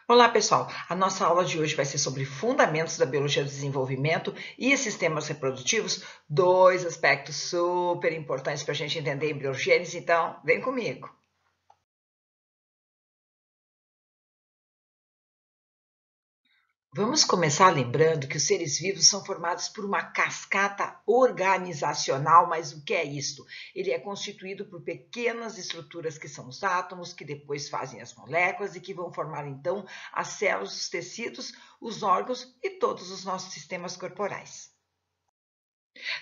Olá, pessoal! A nossa aula de hoje vai ser sobre fundamentos da biologia do desenvolvimento e sistemas reprodutivos, dois aspectos super importantes para a gente entender embriogênese, então vem comigo! Vamos começar lembrando que os seres vivos são formados por uma cascata organizacional, mas o que é isto? Ele é constituído por pequenas estruturas que são os átomos, que depois fazem as moléculas e que vão formar então as células, os tecidos, os órgãos e todos os nossos sistemas corporais.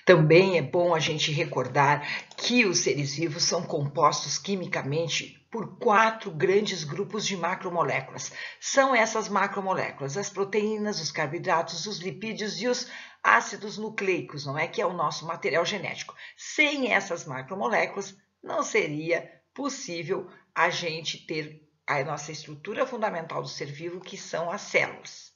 Também é bom a gente recordar que os seres vivos são compostos quimicamente por 4 grandes grupos de macromoléculas. São essas macromoléculas, as proteínas, os carboidratos, os lipídios e os ácidos nucleicos, não é? Que é o nosso material genético. Sem essas macromoléculas, não seria possível a gente ter a nossa estrutura fundamental do ser vivo, que são as células.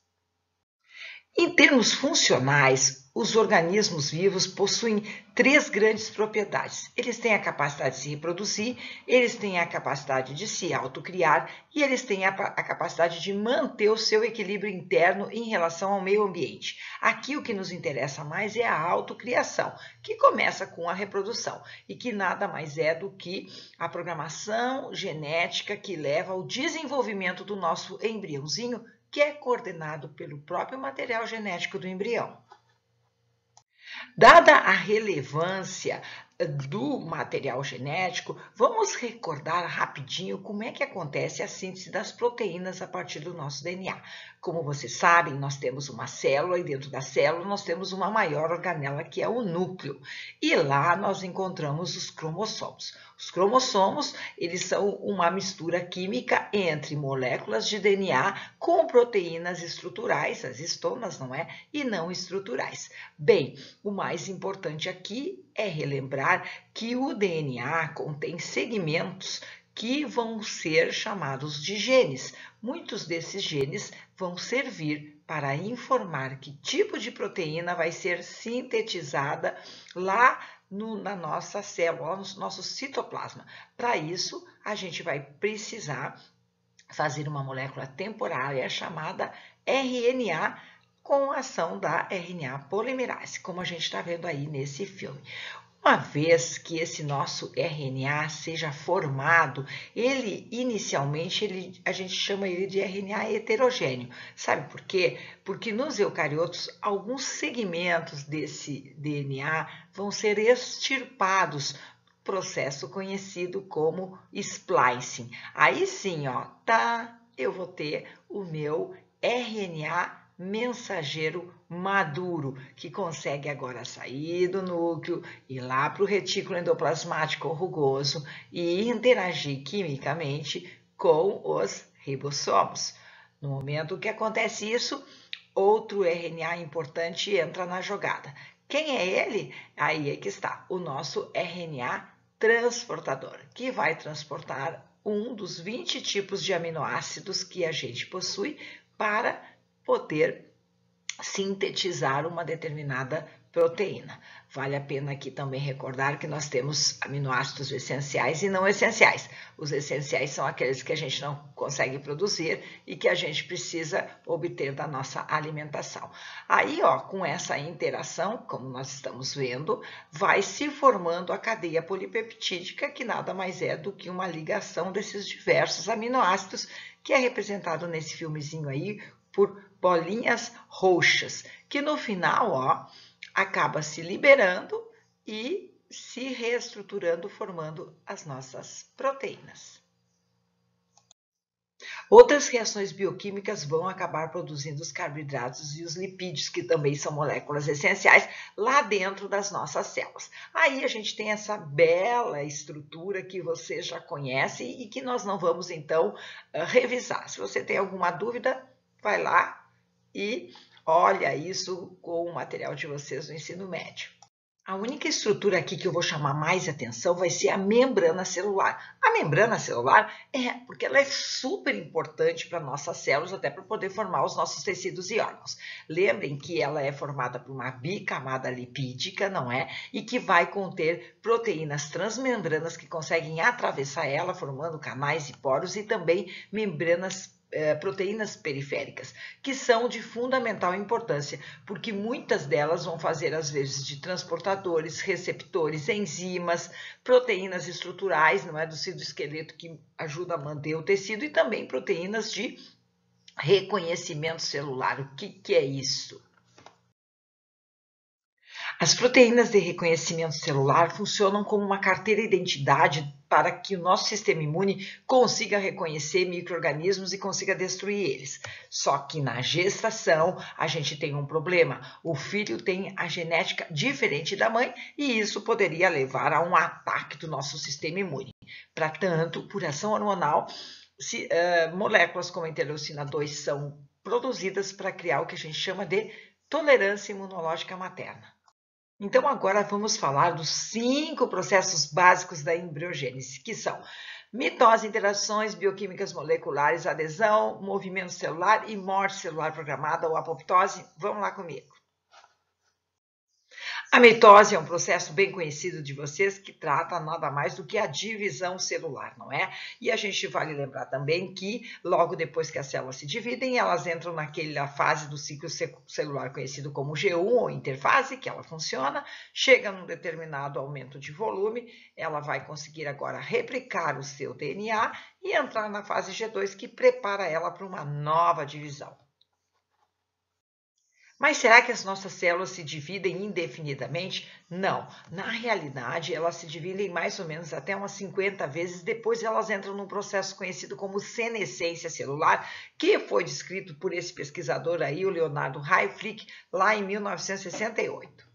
Em termos funcionais, os organismos vivos possuem 3 grandes propriedades. Eles têm a capacidade de se reproduzir, eles têm a capacidade de se autocriar e eles têm a capacidade de manter o seu equilíbrio interno em relação ao meio ambiente. Aqui o que nos interessa mais é a autocriação, que começa com a reprodução e que nada mais é do que a programação genética que leva ao desenvolvimento do nosso embriãozinho, que é coordenado pelo próprio material genético do embrião. Dada a relevância do material genético, vamos recordar rapidinho como é que acontece a síntese das proteínas a partir do nosso DNA. Como vocês sabem, nós temos uma célula e dentro da célula nós temos uma maior organela que é o núcleo. E lá nós encontramos os cromossomos. Os cromossomos, eles são uma mistura química entre moléculas de DNA com proteínas estruturais, as estonas, não é? E não estruturais. Bem, o mais importante aqui é relembrar que o DNA contém segmentos que vão ser chamados de genes. Muitos desses genes vão servir para informar que tipo de proteína vai ser sintetizada lá na nossa célula, no nosso citoplasma. Para isso, a gente vai precisar fazer uma molécula temporária chamada RNA, com a ação da RNA polimerase, como a gente está vendo aí nesse filme. Uma vez que esse nosso RNA seja formado, ele inicialmente a gente chama ele de RNA heterogêneo. Sabe por quê? Porque nos eucariotos, alguns segmentos desse DNA vão ser extirpados, processo conhecido como splicing. Aí sim, ó, eu vou ter o meu RNA mensageiro maduro, que consegue agora sair do núcleo, ir lá para o retículo endoplasmático rugoso e interagir quimicamente com os ribossomos. No momento que acontece isso, outro RNA importante entra na jogada. Quem é ele? Aí é que está, o nosso RNA transportador, que vai transportar um dos 20 tipos de aminoácidos que a gente possui para poder sintetizar uma determinada proteína. Vale a pena aqui também recordar que nós temos aminoácidos essenciais e não essenciais. Os essenciais são aqueles que a gente não consegue produzir e que a gente precisa obter da nossa alimentação. Aí, ó, com essa interação, como nós estamos vendo, vai se formando a cadeia polipeptídica, que nada mais é do que uma ligação desses diversos aminoácidos, que é representado nesse filmezinho aí por bolinhas roxas, que no final, ó, acaba se liberando e se reestruturando, formando as nossas proteínas. Outras reações bioquímicas vão acabar produzindo os carboidratos e os lipídios, que também são moléculas essenciais, lá dentro das nossas células. Aí a gente tem essa bela estrutura que você já conhece e que nós não vamos, então, revisar. Se você tem alguma dúvida, vai lá e olha isso com o material de vocês do ensino médio. A única estrutura aqui que eu vou chamar mais atenção vai ser a membrana celular. A membrana celular porque ela é super importante para nossas células, até para poder formar os nossos tecidos e órgãos. Lembrem que ela é formada por uma bicamada lipídica, não é? E que vai conter proteínas transmembranas que conseguem atravessar ela, formando canais e poros, e também membranas proteínas periféricas, que são de fundamental importância, porque muitas delas vão fazer, às vezes, de transportadores, receptores, enzimas, proteínas estruturais, não é, do citoesqueleto, que ajuda a manter o tecido, e também proteínas de reconhecimento celular. O que é isso? As proteínas de reconhecimento celular funcionam como uma carteira de identidade para que o nosso sistema imune consiga reconhecer micro-organismos e consiga destruir eles. Só que na gestação a gente tem um problema. O filho tem a genética diferente da mãe e isso poderia levar a um ataque do nosso sistema imune. Portanto, por ação hormonal, moléculas como a interleucina 2 são produzidas para criar o que a gente chama de tolerância imunológica materna. Então, agora vamos falar dos 5 processos básicos da embriogênese, que são mitose, interações bioquímicas moleculares, adesão, movimento celular e morte celular programada ou apoptose. Vamos lá comigo. A mitose é um processo bem conhecido de vocês que trata nada mais do que a divisão celular, não é? E a gente vale lembrar também que logo depois que as células se dividem, elas entram naquela fase do ciclo celular conhecido como G1 ou interfase, que ela funciona, chega num determinado aumento de volume, ela vai conseguir agora replicar o seu DNA e entrar na fase G2, que prepara ela para uma nova divisão. Mas será que as nossas células se dividem indefinidamente? Não. Na realidade, elas se dividem mais ou menos até umas 50 vezes, depois elas entram num processo conhecido como senescência celular, que foi descrito por esse pesquisador aí, o Leonardo Hayflick, lá em 1968.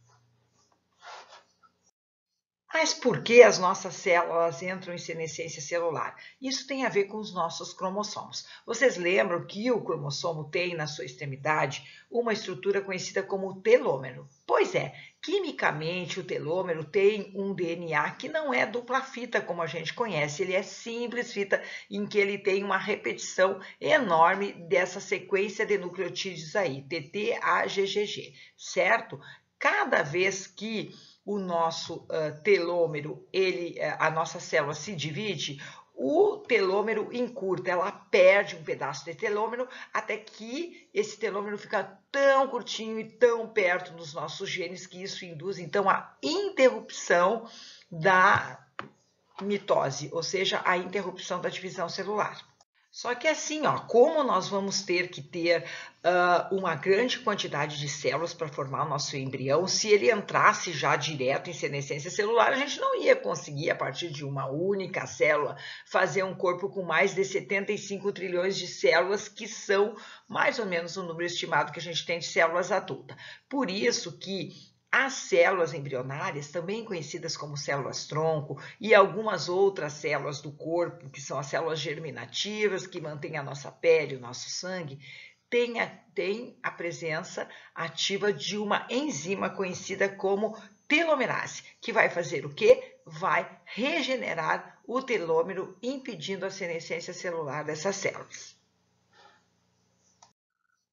Mas por que as nossas células entram em senescência celular? Isso tem a ver com os nossos cromossomos. Vocês lembram que o cromossomo tem na sua extremidade uma estrutura conhecida como telômero? Pois é, quimicamente o telômero tem um DNA que não é dupla fita como a gente conhece, ele é simples fita em que ele tem uma repetição enorme dessa sequência de nucleotídeos aí, TT-AGGG, certo? Cada vez que o nosso telômero, a nossa célula se divide, o telômero encurta, ela perde um pedaço de telômero até que esse telômero fica tão curtinho e tão perto dos nossos genes que isso induz, então, a interrupção da mitose, ou seja, a interrupção da divisão celular. Só que assim, ó, como nós vamos ter que ter uma grande quantidade de células para formar o nosso embrião, se ele entrasse já direto em senescência celular, a gente não ia conseguir, a partir de uma única célula, fazer um corpo com mais de 75 trilhões de células, que são mais ou menos o número estimado que a gente tem de células adultas. Por isso que as células embrionárias, também conhecidas como células-tronco, e algumas outras células do corpo, que são as células germinativas, que mantêm a nossa pele, o nosso sangue, tem a presença ativa de uma enzima conhecida como telomerase, que vai fazer o quê? Vai regenerar o telômero, impedindo a senescência celular dessas células.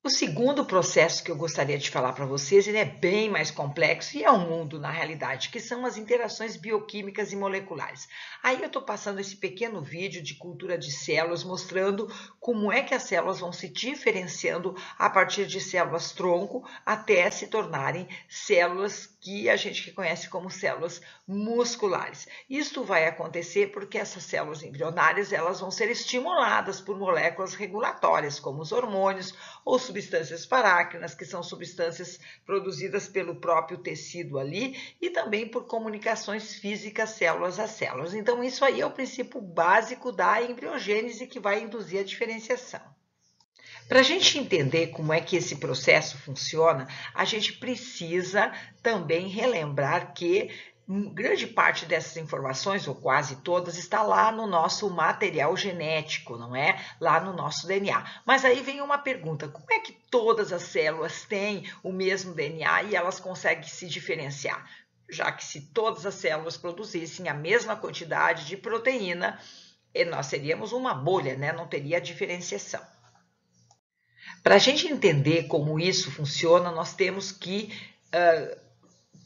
O segundo processo que eu gostaria de falar para vocês, ele é bem mais complexo e é um mundo na realidade, que são as interações bioquímicas e moleculares. Aí eu estou passando esse pequeno vídeo de cultura de células, mostrando como é que as células vão se diferenciando a partir de células tronco até se tornarem células que a gente reconhece como células musculares. Isto vai acontecer porque essas células embrionárias, elas vão ser estimuladas por moléculas regulatórias, como os hormônios ou substâncias parácrinas, que são substâncias produzidas pelo próprio tecido ali, e também por comunicações físicas células a células. Então, isso aí é o princípio básico da embriogênese, que vai induzir a diferenciação. Para a gente entender como é que esse processo funciona, a gente precisa também relembrar que grande parte dessas informações, ou quase todas, está lá no nosso material genético, não é? Lá no nosso DNA. Mas aí vem uma pergunta: como é que todas as células têm o mesmo DNA e elas conseguem se diferenciar? Já que se todas as células produzissem a mesma quantidade de proteína, nós seríamos uma bolha, né? Não teria diferenciação. Para a gente entender como isso funciona, nós temos que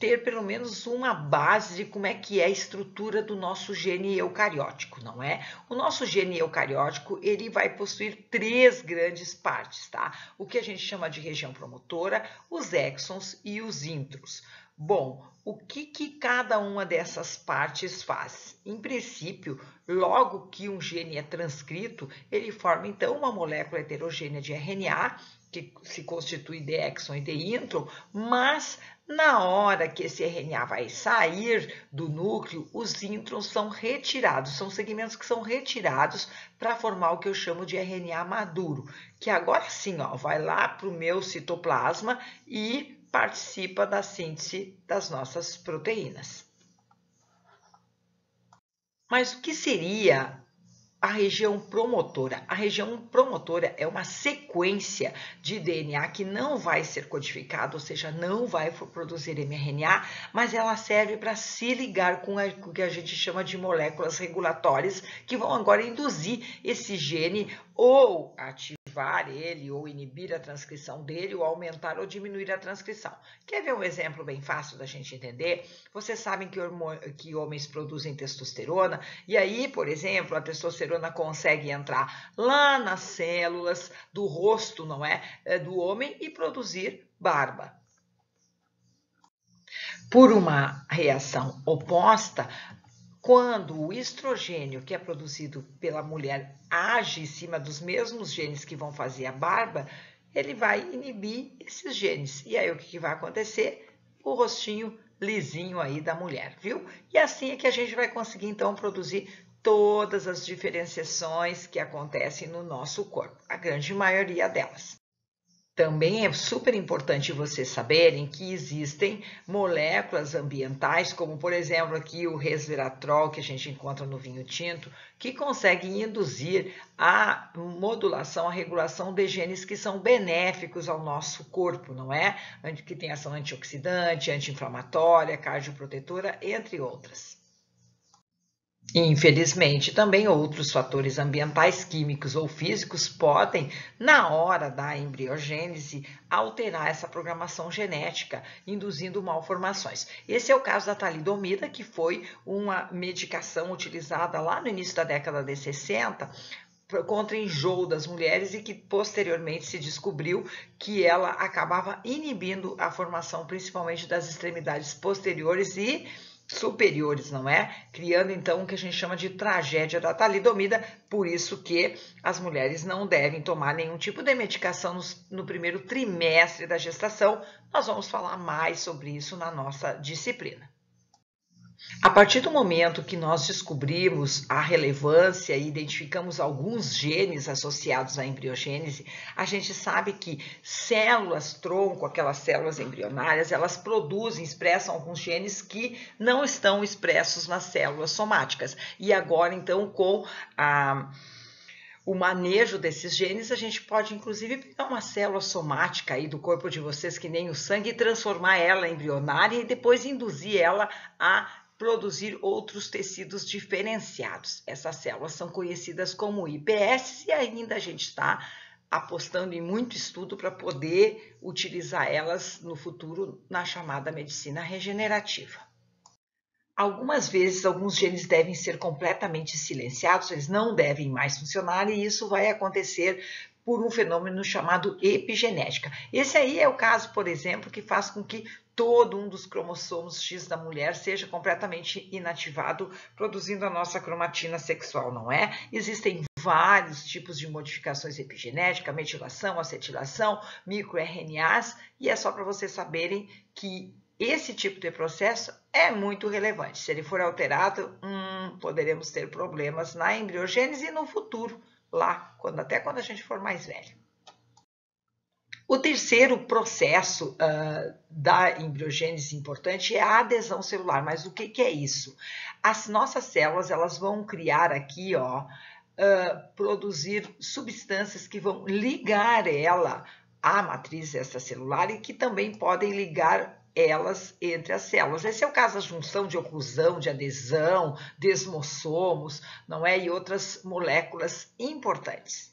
ter pelo menos uma base de como é que é a estrutura do nosso gene eucariótico, não é? O nosso gene eucariótico, ele vai possuir 3 grandes partes, tá? O que a gente chama de região promotora, os exons e os introns. Bom, o que cada uma dessas partes faz? Em princípio, logo que um gene é transcrito, ele forma então uma molécula heterogênea de RNA, que se constitui de exon e de intron, mas na hora que esse RNA vai sair do núcleo, os introns são retirados, são segmentos que são retirados para formar o que eu chamo de RNA maduro, que agora sim, ó, vai lá para o meu citoplasma e participa da síntese das nossas proteínas. Mas o que seria a região promotora? A região promotora é uma sequência de DNA que não vai ser codificada, ou seja, não vai produzir mRNA, mas ela serve para se ligar com o que a gente chama de moléculas regulatórias, que vão agora induzir esse gene ou ativar ele, ou inibir a transcrição dele, ou aumentar ou diminuir a transcrição. Quer ver um exemplo bem fácil da gente entender? Vocês sabem que homens produzem testosterona, e aí, por exemplo, a testosterona consegue entrar lá nas células do rosto, não é, do homem e produzir barba. Por uma reação oposta, quando o estrogênio que é produzido pela mulher age em cima dos mesmos genes que vão fazer a barba, ele vai inibir esses genes. E aí o que vai acontecer? O rostinho lisinho aí da mulher, viu? E assim é que a gente vai conseguir então produzir todas as diferenciações que acontecem no nosso corpo, a grande maioria delas. Também é super importante vocês saberem que existem moléculas ambientais, como por exemplo aqui o resveratrol, que a gente encontra no vinho tinto, que conseguem induzir a modulação, a regulação de genes que são benéficos ao nosso corpo, não é? Que tem ação antioxidante, anti-inflamatória, cardioprotetora, entre outras. Infelizmente, também outros fatores ambientais, químicos ou físicos podem, na hora da embriogênese, alterar essa programação genética, induzindo malformações. Esse é o caso da talidomida, que foi uma medicação utilizada lá no início da década de 60 contra enjoo das mulheres e que posteriormente se descobriu que ela acabava inibindo a formação principalmente das extremidades posteriores e superiores, não é? Criando então o que a gente chama de tragédia da talidomida, por isso que as mulheres não devem tomar nenhum tipo de medicação no primeiro trimestre da gestação. Nós vamos falar mais sobre isso na nossa disciplina. A partir do momento que nós descobrimos a relevância e identificamos alguns genes associados à embriogênese, a gente sabe que células tronco, aquelas células embrionárias, elas produzem, expressam alguns genes que não estão expressos nas células somáticas. E agora, então, com o manejo desses genes, a gente pode inclusive pegar uma célula somática aí do corpo de vocês, que nem o sangue, e transformar ela em embrionária e depois induzir ela a produzir outros tecidos diferenciados. Essas células são conhecidas como iPS e ainda a gente está apostando em muito estudo para poder utilizar elas no futuro na chamada medicina regenerativa. Algumas vezes, alguns genes devem ser completamente silenciados, eles não devem mais funcionar e isso vai acontecer por um fenômeno chamado epigenética. Esse aí é o caso, por exemplo, que faz com que todo um dos cromossomos X da mulher seja completamente inativado, produzindo a nossa cromatina sexual, não é? Existem vários tipos de modificações epigenéticas, metilação, acetilação, microRNAs, e é só para vocês saberem que esse tipo de processo é muito relevante. Se ele for alterado, poderemos ter problemas na embriogênese e no futuro, lá, até quando a gente for mais velho. O terceiro processo da embriogênese importante é a adesão celular. Mas o que é isso? As nossas células elas vão criar aqui, produzir substâncias que vão ligar ela à matriz extracelular e que também podem ligar elas entre as células. Esse é o caso da junção de oclusão, de adesão, desmossomos, não é? E outras moléculas importantes.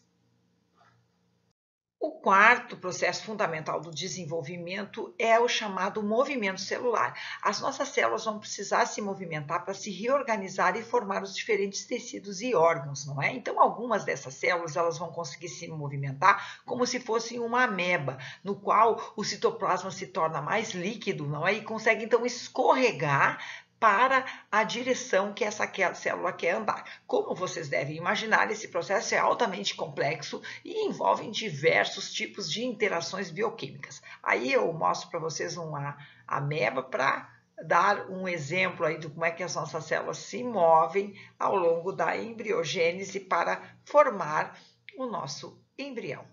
O quarto processo fundamental do desenvolvimento é o chamado movimento celular. As nossas células vão precisar se movimentar para se reorganizar e formar os diferentes tecidos e órgãos, não é? Então, algumas dessas células elas vão conseguir se movimentar como se fossem uma ameba, no qual o citoplasma se torna mais líquido, não é? E consegue então escorregar para a direção que essa célula quer andar. Como vocês devem imaginar, esse processo é altamente complexo e envolve diversos tipos de interações bioquímicas. Aí eu mostro para vocês uma ameba para dar um exemplo aí de como é que as nossas células se movem ao longo da embriogênese para formar o nosso embrião.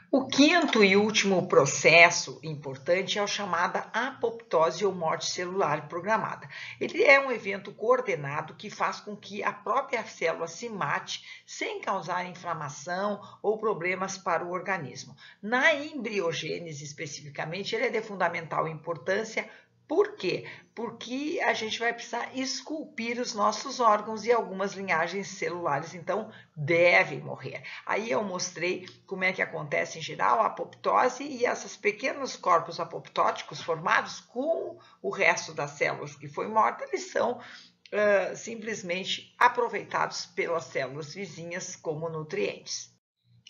O quinto e último processo importante é o chamado apoptose ou morte celular programada. Ele é um evento coordenado que faz com que a própria célula se mate sem causar inflamação ou problemas para o organismo. Na embriogênese, especificamente, ele é de fundamental importância. Por quê? Porque a gente vai precisar esculpir os nossos órgãos e algumas linhagens celulares, então devem morrer. Aí eu mostrei como é que acontece em geral a apoptose e esses pequenos corpos apoptóticos formados com o resto das células que foi morta, eles são simplesmente aproveitados pelas células vizinhas como nutrientes.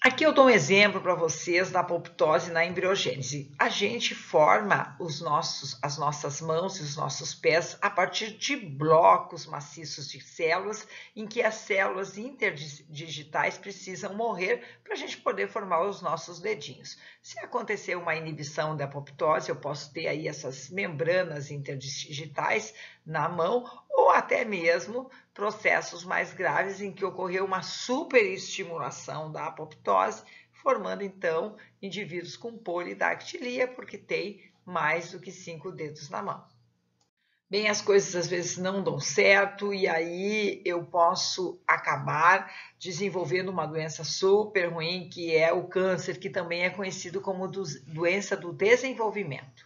Aqui eu dou um exemplo para vocês da apoptose na embriogênese. A gente forma as nossas mãos e os nossos pés a partir de blocos maciços de células, em que as células interdigitais precisam morrer para a gente poder formar os nossos dedinhos. Se acontecer uma inibição da apoptose, eu posso ter aí essas membranas interdigitais na mão, ou até mesmo processos mais graves em que ocorreu uma superestimulação da apoptose, formando então indivíduos com polidactilia, porque tem mais do que 5 dedos na mão. Bem, as coisas às vezes não dão certo e aí eu posso acabar desenvolvendo uma doença super ruim, que é o câncer, que também é conhecido como doença do desenvolvimento.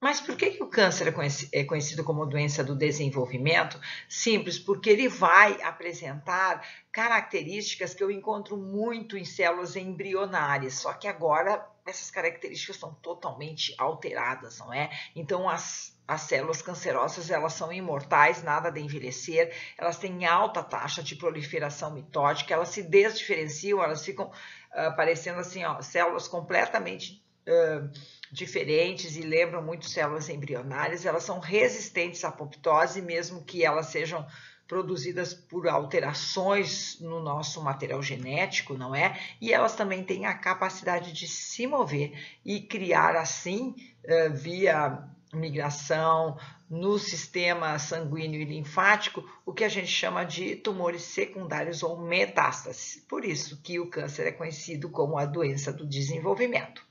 Mas por que o câncer é conhecido como doença do desenvolvimento? Simples, porque ele vai apresentar características que eu encontro muito em células embrionárias, só que agora essas características estão totalmente alteradas, não é? Então as células cancerosas, elas são imortais, nada de envelhecer, elas têm alta taxa de proliferação mitótica, elas se desdiferenciam, elas ficam parecendo assim, ó, células completamente diferentes e lembram muito células embrionárias. Elas são resistentes à apoptose, mesmo que elas sejam produzidas por alterações no nosso material genético, não é? E elas também têm a capacidade de se mover e criar assim, via migração no sistema sanguíneo e linfático, o que a gente chama de tumores secundários ou metástases. Por isso que o câncer é conhecido como a doença do desenvolvimento.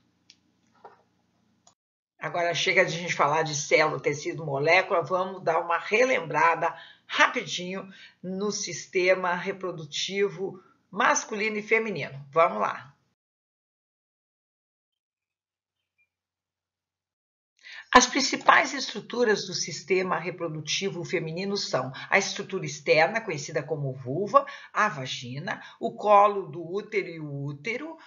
Agora chega de a gente falar de célula, tecido, molécula, vamos dar uma relembrada rapidinho no sistema reprodutivo masculino e feminino. Vamos lá. As principais estruturas do sistema reprodutivo feminino são a estrutura externa, conhecida como vulva, a vagina, o colo do útero e o útero,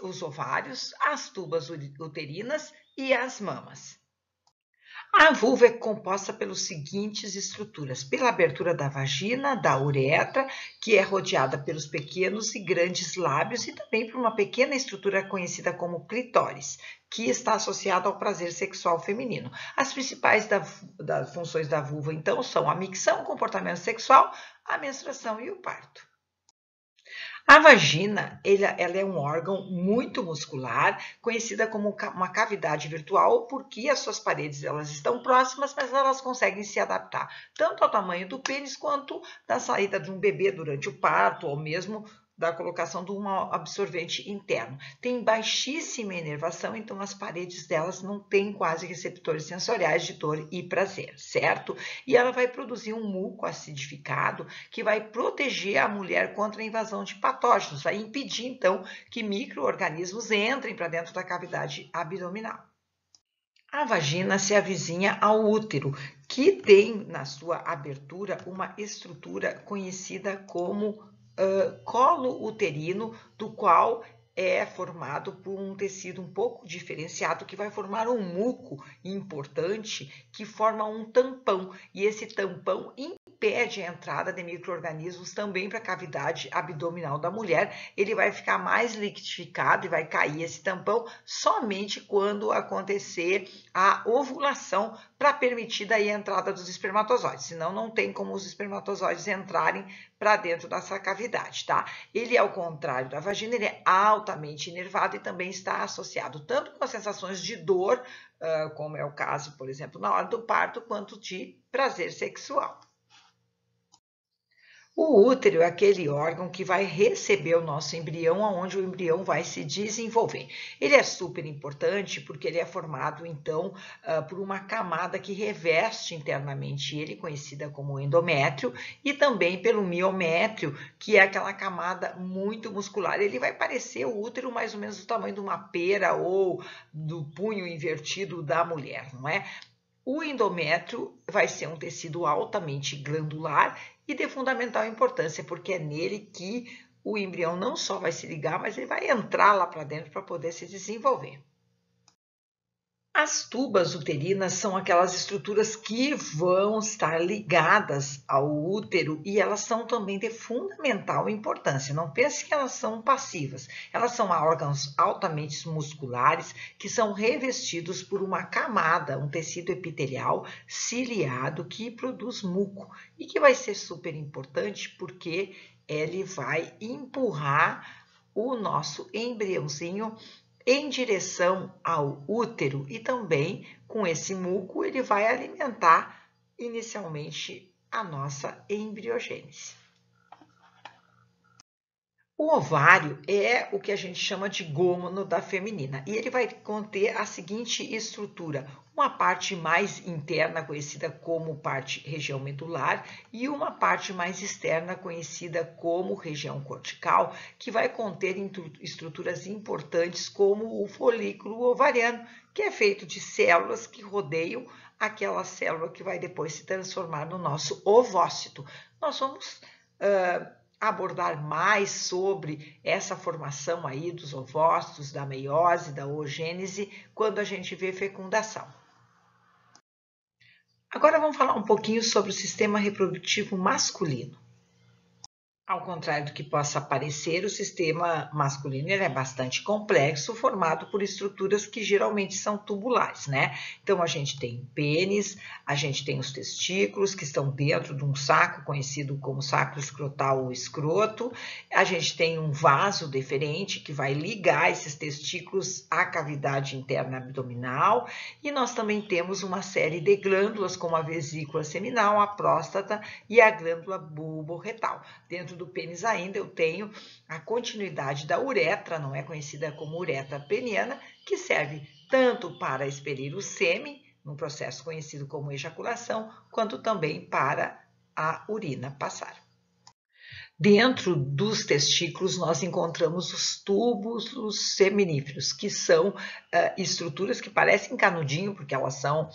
os ovários, as tubas uterinas e as mamas. A vulva é composta pelas seguintes estruturas: pela abertura da vagina, da uretra, que é rodeada pelos pequenos e grandes lábios, e também por uma pequena estrutura conhecida como clitóris, que está associada ao prazer sexual feminino. As principais das funções da vulva, então, são a micção, o comportamento sexual, a menstruação e o parto. A vagina, ela é um órgão muito muscular, conhecida como uma cavidade virtual, porque as suas paredes elas estão próximas, mas elas conseguem se adaptar tanto ao tamanho do pênis quanto da saída de um bebê durante o parto, ou mesmo da colocação de um absorvente interno. Tem baixíssima inervação, então as paredes delas não têm quase receptores sensoriais de dor e prazer, certo? E ela vai produzir um muco acidificado que vai proteger a mulher contra a invasão de patógenos, vai impedir então que micro-organismos entrem para dentro da cavidade abdominal. A vagina se avizinha ao útero, que tem na sua abertura uma estrutura conhecida como colo uterino, do qual é formado por um tecido um pouco diferenciado que vai formar um muco importante que forma um tampão, e esse tampão impede a entrada de micro-organismos também para a cavidade abdominal da mulher. Ele vai ficar mais liquidificado e vai cair esse tampão somente quando acontecer a ovulação para permitir daí a entrada dos espermatozoides, senão não tem como os espermatozoides entrarem para dentro dessa cavidade, tá? Ele, ao contrário da vagina, ele é altamente inervado e também está associado tanto com as sensações de dor, como é o caso, por exemplo, na hora do parto, quanto de prazer sexual. O útero é aquele órgão que vai receber o nosso embrião, onde o embrião vai se desenvolver. Ele é super importante porque ele é formado, então, por uma camada que reveste internamente ele, conhecida como endométrio, e também pelo miométrio, que é aquela camada muito muscular. Ele vai parecer o útero mais ou menos do tamanho de uma pera ou do punho invertido da mulher, não é? O endométrio vai ser um tecido altamente glandular e de fundamental importância, porque é nele que o embrião não só vai se ligar, mas ele vai entrar lá para dentro para poder se desenvolver. As tubas uterinas são aquelas estruturas que vão estar ligadas ao útero e elas são também de fundamental importância. Não pense que elas são passivas. Elas são órgãos altamente musculares que são revestidos por uma camada, um tecido epitelial ciliado que produz muco e que vai ser super importante porque ele vai empurrar o nosso embriãozinho em direção ao útero e também com esse muco ele vai alimentar inicialmente a nossa embriogênese. O ovário é o que a gente chama de gônada feminina e ele vai conter a seguinte estrutura: uma parte mais interna conhecida como região medular e uma parte mais externa conhecida como região cortical, que vai conter estruturas importantes como o folículo ovariano, que é feito de células que rodeiam aquela célula que vai depois se transformar no nosso ovócito. Nós vamos abordar mais sobre essa formação aí dos ovócitos, da meiose, da oogênese, quando a gente vê fecundação. Agora vamos falar um pouquinho sobre o sistema reprodutivo masculino. Ao contrário do que possa parecer, o sistema masculino ele é bastante complexo, formado por estruturas que geralmente são tubulares, né? Então, a gente tem pênis, a gente tem os testículos, que estão dentro de um saco conhecido como saco escrotal ou escroto. A gente tem um vaso deferente que vai ligar esses testículos à cavidade interna abdominal. E nós também temos uma série de glândulas, como a vesícula seminal, a próstata e a glândula bulborretal. Dentro do pênis ainda eu tenho a continuidade da uretra, não é conhecida como uretra peniana, que serve tanto para expelir o sêmen, num processo conhecido como ejaculação, quanto também para a urina passar. Dentro dos testículos nós encontramos os túbulos seminíferos, que são estruturas que parecem canudinho, porque elas são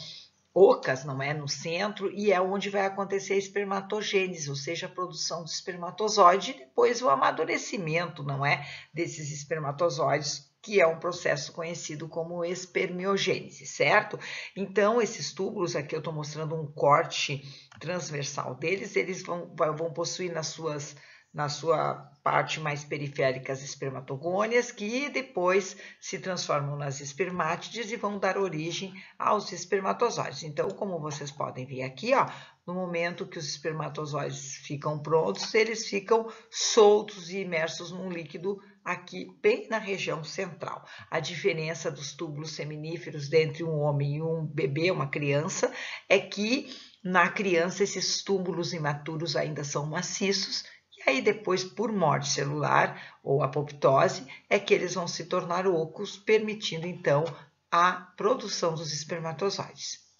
ocas, não é? No centro, e é onde vai acontecer a espermatogênese, ou seja, a produção do espermatozoide e depois o amadurecimento, não é? Desses espermatozoides, que é um processo conhecido como espermiogênese, certo? Então, esses túbulos, aqui eu estou mostrando um corte transversal deles, eles vão possuir na sua parte mais periférica as espermatogônias, que depois se transformam nas espermátides e vão dar origem aos espermatozoides. Então, como vocês podem ver aqui, ó, no momento que os espermatozoides ficam prontos, eles ficam soltos e imersos num líquido aqui bem na região central. A diferença dos túbulos seminíferos entre um homem e um bebê, uma criança, é que na criança esses túbulos imaturos ainda são maciços, e aí depois, por morte celular ou apoptose, é que eles vão se tornar ocos, permitindo então a produção dos espermatozoides.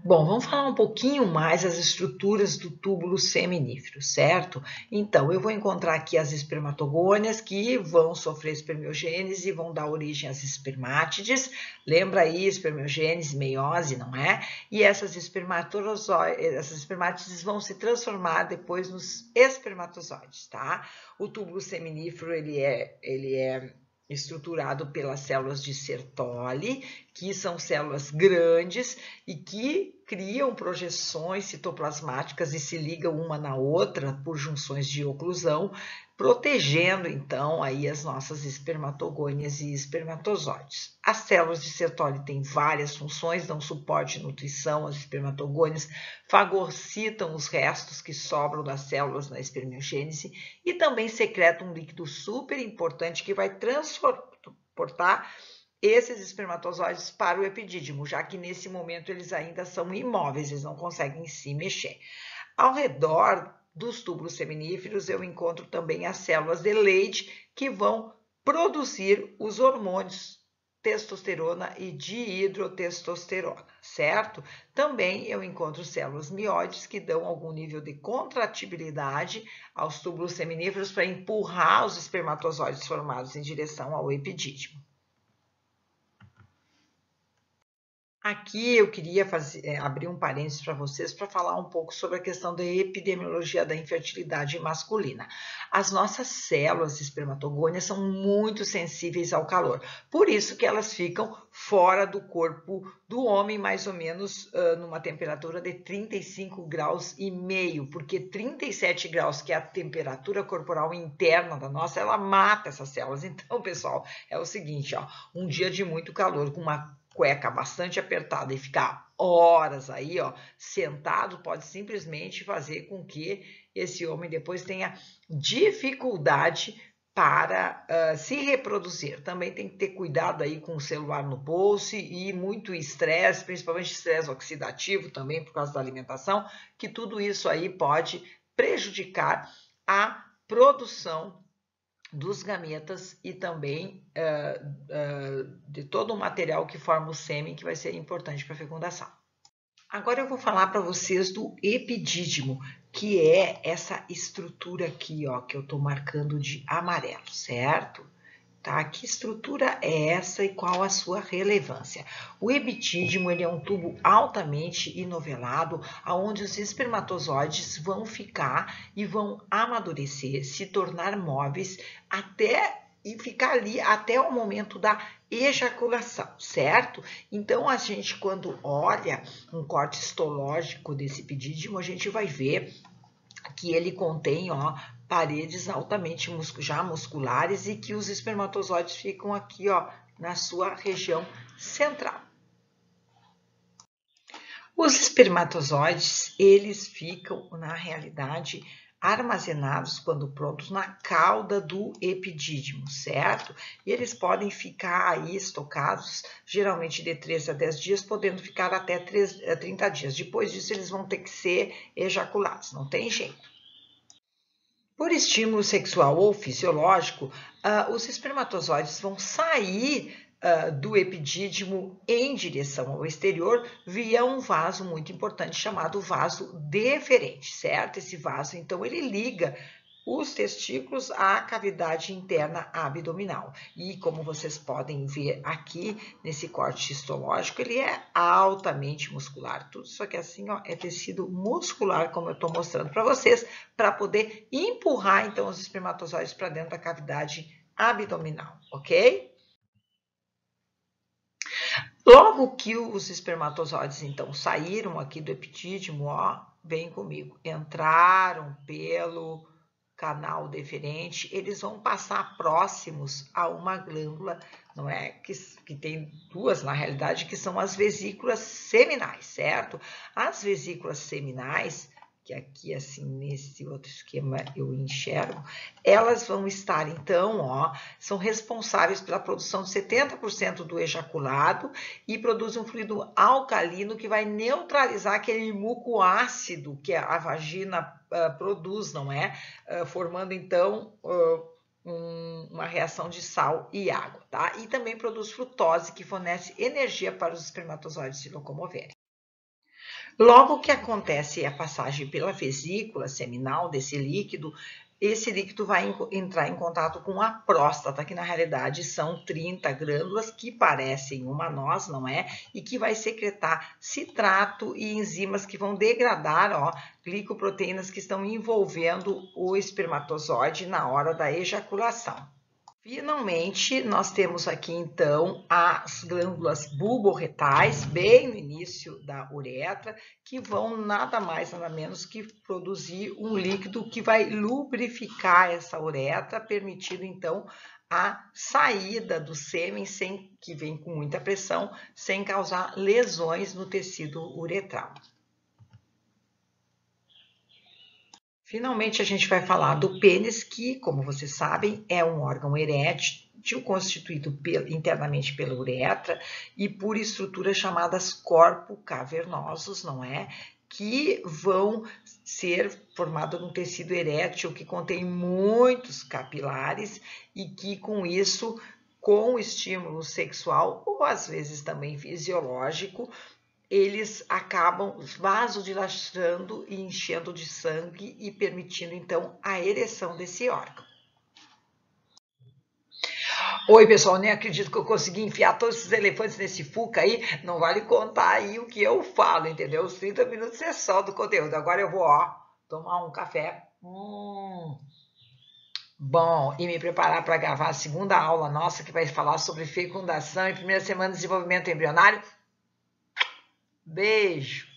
Bom, vamos falar um pouquinho mais das estruturas do túbulo seminífero, certo? Então, eu vou encontrar aqui as espermatogônias que vão sofrer espermiogênese e vão dar origem às espermátides. Lembra aí, espermiogênese, meiose, não é? E essas espermátides vão se transformar depois nos espermatozoides, tá? O túbulo seminífero, ele é estruturado pelas células de Sertoli, que são células grandes e que criam projeções citoplasmáticas e se ligam uma na outra por junções de oclusão, protegendo então aí as nossas espermatogônias e espermatozoides. As células de Sertoli têm várias funções, dão suporte e nutrição às espermatogônias, fagocitam os restos que sobram das células na espermiogênese e também secretam um líquido super importante que vai transportar esses espermatozoides para o epidídimo, já que nesse momento eles ainda são imóveis, eles não conseguem se mexer. Ao redor dos túbulos seminíferos eu encontro também as células de Leydig, que vão produzir os hormônios testosterona e dihidrotestosterona, certo? Também eu encontro células mioides que dão algum nível de contratibilidade aos túbulos seminíferos para empurrar os espermatozoides formados em direção ao epidídimo. Aqui eu queria abrir um parênteses para vocês para falar um pouco sobre a questão da epidemiologia da infertilidade masculina. As nossas células espermatogônias são muito sensíveis ao calor, por isso que elas ficam fora do corpo do homem, mais ou menos numa temperatura de 35 graus e meio, porque 37 graus, que é a temperatura corporal interna da nossa, ela mata essas células. Então, pessoal, é o seguinte, ó, um dia de muito calor com uma cueca bastante apertada e ficar horas aí, ó, sentado, pode simplesmente fazer com que esse homem depois tenha dificuldade para se reproduzir. Também tem que ter cuidado aí com o celular no bolso e muito estresse, principalmente estresse oxidativo também por causa da alimentação, que tudo isso aí pode prejudicar a produção dos gametas e também de todo o material que forma o sêmen, que vai ser importante para a fecundação. Agora eu vou falar para vocês do epidídimo, que é essa estrutura aqui, ó, que eu estou marcando de amarelo, certo? Tá? Que estrutura é essa e qual a sua relevância? O epidídimo, ele é um tubo altamente inovelado, onde os espermatozoides vão ficar e vão amadurecer, se tornar móveis e ficar ali até o momento da ejaculação, certo? Então, a gente, quando olha um corte histológico desse epidídimo, a gente vai ver que ele contém, ó, paredes altamente já musculares e que os espermatozoides ficam aqui, ó, na sua região central. Os espermatozoides, eles ficam, na realidade, armazenados, quando prontos, na cauda do epidídimo, certo? E eles podem ficar aí estocados, geralmente de 3 a 10 dias, podendo ficar até 30 dias. Depois disso, eles vão ter que ser ejaculados, não tem jeito. Por estímulo sexual ou fisiológico, os espermatozoides vão sair do epidídimo em direção ao exterior via um vaso muito importante chamado vaso deferente, certo? Esse vaso, então, ele liga os testículos à cavidade interna abdominal. E como vocês podem ver aqui nesse corte histológico, ele é altamente muscular. Tudo isso aqui assim, ó, é tecido muscular, como eu estou mostrando para vocês, para poder empurrar então os espermatozoides para dentro da cavidade abdominal, ok? Logo que os espermatozoides então saíram aqui do epidídimo, ó, vem comigo, entraram pelo canal deferente, eles vão passar próximos a uma glândula, não é? Que tem duas, na realidade, que são as vesículas seminais, certo? As vesículas seminais, que aqui, assim, nesse outro esquema eu enxergo, elas vão estar, então, ó, são responsáveis pela produção de 70% do ejaculado e produzem um fluido alcalino que vai neutralizar aquele muco ácido que a vagina produz, não é? Formando, então, uma reação de sal e água, tá? E também produz frutose, que fornece energia para os espermatozoides se locomoverem. Logo que acontece a passagem pela vesícula seminal desse líquido, esse líquido vai entrar em contato com a próstata, que na realidade são 30 glândulas que parecem uma noz, não é? E que vai secretar citrato e enzimas que vão degradar, ó, glicoproteínas que estão envolvendo o espermatozoide na hora da ejaculação. Finalmente, nós temos aqui então as glândulas bulborretais, bem no início da uretra, que vão nada mais, nada menos que produzir um líquido que vai lubrificar essa uretra, permitindo então a saída do sêmen, que vem com muita pressão, sem causar lesões no tecido uretral. Finalmente, a gente vai falar do pênis, que, como vocês sabem, é um órgão erétil constituído internamente pela uretra e por estruturas chamadas corpos cavernosos, não é? Que vão ser formados num tecido erétil que contém muitos capilares e que, com isso, com o estímulo sexual ou às vezes também fisiológico, eles acabam vasodilatando e enchendo de sangue e permitindo, então, a ereção desse órgão. Oi, pessoal, nem acredito que eu consegui enfiar todos esses elefantes nesse fuca aí. Não vale contar aí o que eu falo, entendeu? Os 30 minutos é só do conteúdo. Agora eu vou, tomar um café. Bom, e me preparar para gravar a segunda aula nossa, que vai falar sobre fecundação e primeira semana de desenvolvimento embrionário. Beijo!